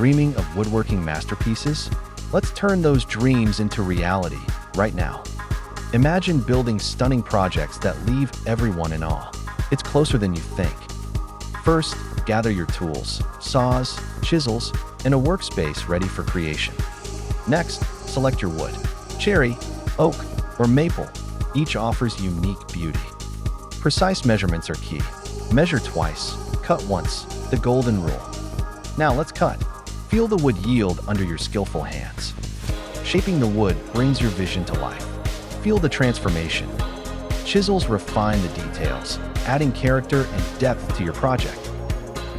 Dreaming of woodworking masterpieces? Let's turn those dreams into reality right now. Imagine building stunning projects that leave everyone in awe. It's closer than you think. First, gather your tools, saws, chisels, and a workspace ready for creation. Next, select your wood. Cherry, oak, or maple, each offers unique beauty. Precise measurements are key. Measure twice, cut once, the golden rule. Now let's cut. Feel the wood yield under your skillful hands. Shaping the wood brings your vision to life. Feel the transformation. Chisels refine the details, adding character and depth to your project.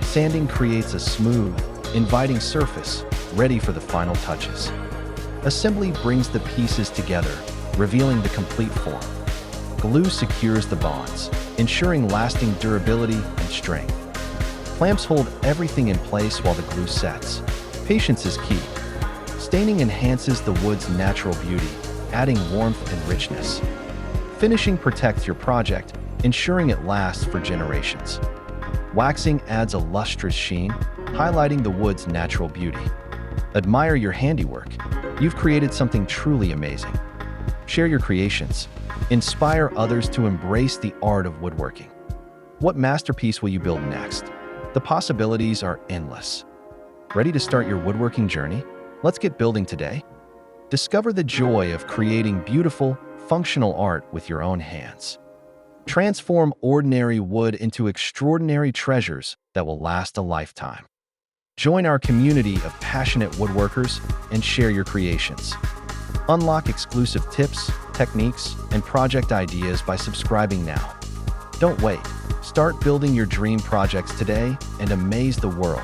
Sanding creates a smooth, inviting surface, ready for the final touches. Assembly brings the pieces together, revealing the complete form. Glue secures the bonds, ensuring lasting durability and strength. Clamps hold everything in place while the glue sets. Patience is key. Staining enhances the wood's natural beauty, adding warmth and richness. Finishing protects your project, ensuring it lasts for generations. Waxing adds a lustrous sheen, highlighting the wood's natural beauty. Admire your handiwork. You've created something truly amazing. Share your creations. Inspire others to embrace the art of woodworking. What masterpiece will you build next? The possibilities are endless. Ready to start your woodworking journey? Let's get building today. Discover the joy of creating beautiful, functional art with your own hands. Transform ordinary wood into extraordinary treasures that will last a lifetime. Join our community of passionate woodworkers and share your creations. Unlock exclusive tips, techniques, and project ideas by subscribing now. Don't wait. Start building your dream projects today and amaze the world.